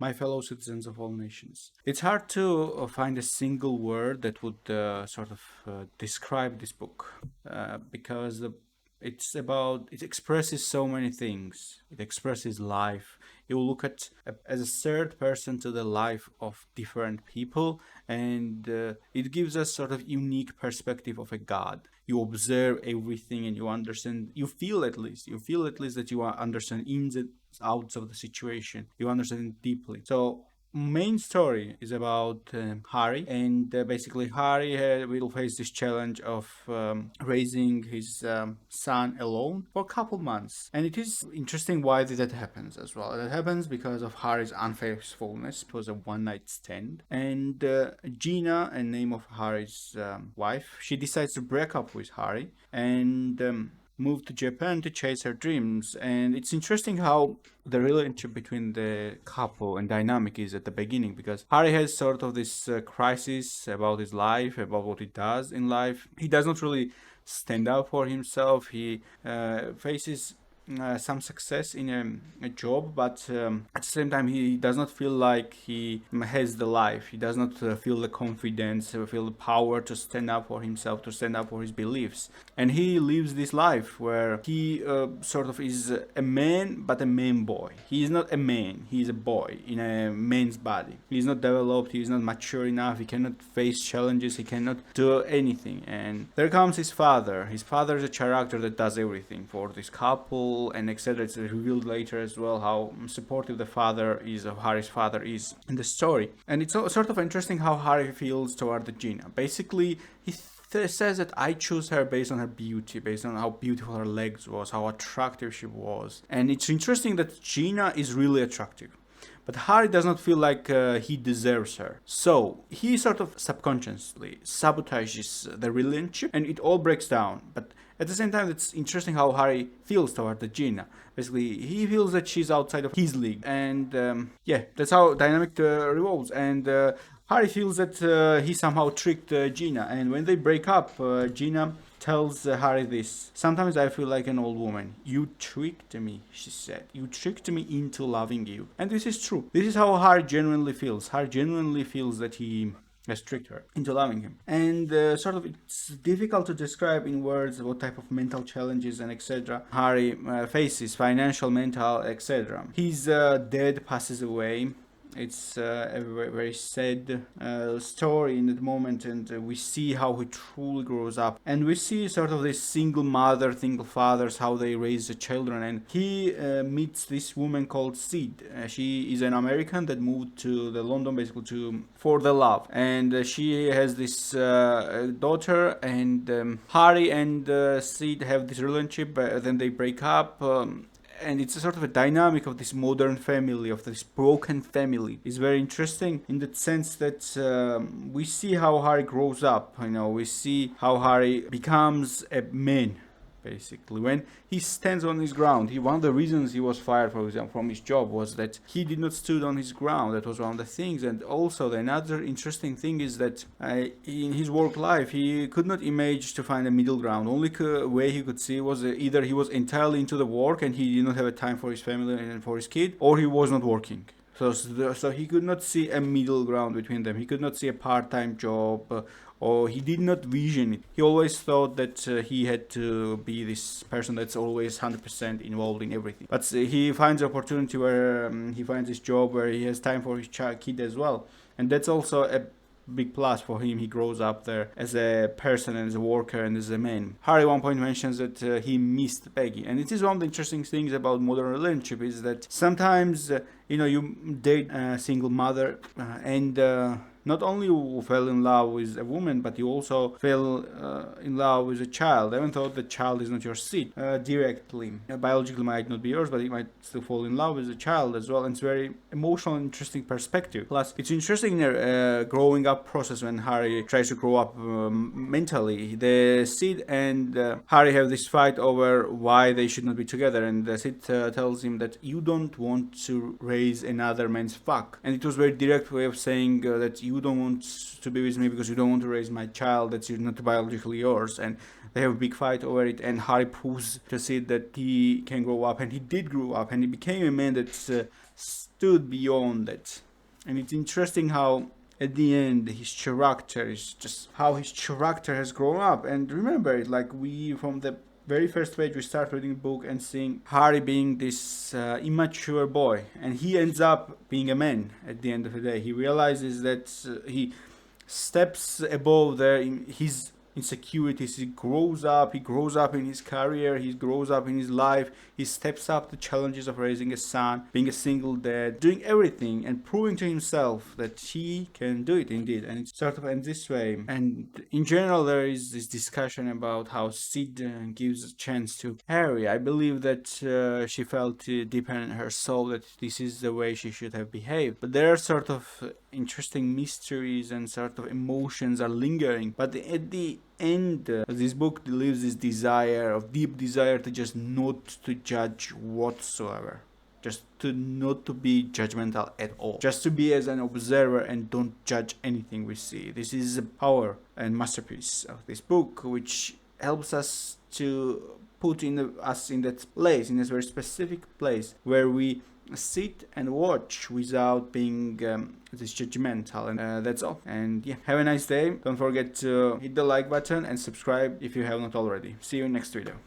my fellow citizens of all nations. It's hard to find a single word that would describe this book because it expresses so many things. It expresses life. You look at as a third person to the life of different people, and it gives us sort of unique perspective of a God. You observe everything and you understand. You feel at least that you understand ins and outs of the situation. You understand it deeply. So main story is about Harry, and basically Harry will face this challenge of raising his son alone for a couple months, and it is interesting why that happens as well. That happens because of Harry's unfaithfulness. It was a one night stand, and Gina, a name of Harry's wife, she decides to break up with Harry and moved to Japan to chase her dreams. And it's interesting how the relationship between the couple and dynamic is at the beginning, because Harry has sort of this crisis about his life, about what he does in life. He does not really stand up for himself. He faces some success in a job, but at the same time, he does not feel like he has the life. He does not feel the confidence, feel the power to stand up for himself, to stand up for his beliefs. And he lives this life where he sort of is a man, but a man boy. He is not a man, he is a boy in a man's body. He is not developed, he is not mature enough, he cannot face challenges, he cannot do anything. And there comes his father. His father is a character that does everything for this couple and etc. It's revealed later as well how supportive the father is, of Harry's father is in the story. And it's sort of interesting how Harry feels toward the Gina. Basically, he says that I choose her based on her beauty, based on how beautiful her legs was, how attractive she was. And it's interesting that Gina is really attractive. But Harry does not feel like he deserves her. So he sort of subconsciously sabotages the relationship and it all breaks down. But at the same time, it's interesting how Harry feels toward the Gina. Basically, he feels that she's outside of his league. And that's how dynamic revolves. And Harry feels that he somehow tricked Gina. And when they break up, Gina tells Harry this. Sometimes I feel like an old woman. You tricked me, she said. You tricked me into loving you. And this is true. This is how Harry genuinely feels. Harry genuinely feels that he has tricked her into loving him. And it's difficult to describe in words what type of mental challenges and etc. Harry faces, financial, mental, etc. His dad passes away. It's a very sad story in that moment, and we see how he truly grows up. And we see sort of this single mother, single fathers, how they raise the children. And he meets this woman called Sid. She is an American that moved to the London basically for the love. And she has this daughter, and Harry and Sid have this relationship, then they break up. And it's a sort of a dynamic of this modern family, of this broken family. It's very interesting in the sense that we see how Harry grows up. We see how Harry becomes a man. Basically, when he stands on his ground, one of the reasons he was fired, for example, from his job was that he did not stood on his ground. That was one of the things. And also, another interesting thing is that in his work life, he could not imagine to find a middle ground. Only way he could see was either he was entirely into the work and he did not have a time for his family and for his kid, or he was not working. So he could not see a middle ground between them. He could not see a part-time job, or he did not vision it. He always thought that he had to be this person that's always 100% involved in everything. But he finds the opportunity where he finds this job where he has time for his kid as well. And that's also a big plus for him. He grows up there as a person and as a worker and as a man. Harry at one point mentions that he missed Peggy, and it is one of the interesting things about modern relationship is that sometimes you date a single mother and not only you fell in love with a woman, but you also fell in love with a child, even though the child is not your seed directly. Biologically might not be yours, but you might still fall in love with a child as well. And it's very emotional and interesting perspective. Plus, it's interesting in a growing up process when Harry tries to grow up mentally. The Sid and Harry have this fight over why they should not be together, and Sid tells him that you don't want to raise another man's fuck. And it was a very direct way of saying that you don't want to be with me because you don't want to raise my child that's not biologically yours. And they have a big fight over it, and Harry proves to Sid that he can grow up, and he did grow up, and he became a man that's stood beyond it. And it's interesting how at the end his character is just how his character has grown up. And remember it, like we from the very first page we start reading the book and seeing Harry being this immature boy, and he ends up being a man at the end of the day. He realizes that he steps above there in his insecurities. He grows up in his career, he grows up in his life, he steps up the challenges of raising a son, being a single dad, doing everything and proving to himself that he can do it indeed. And it sort of ends this way. And in general, there is this discussion about how Sid gives a chance to Harry. I believe that she felt deep in her soul that this is the way she should have behaved, but there are sort of interesting mysteries and sort of emotions are lingering. But at the end, this book leaves this deep desire to just not to judge whatsoever. Just to not to be judgmental at all. Just to be as an observer and don't judge anything we see. This is the power and masterpiece of this book, which helps us to put us in that place, in this very specific place where we sit and watch without being this judgmental. And that's all. And yeah, have a nice day. Don't forget to hit the like button and subscribe if you have not already. See you in next video.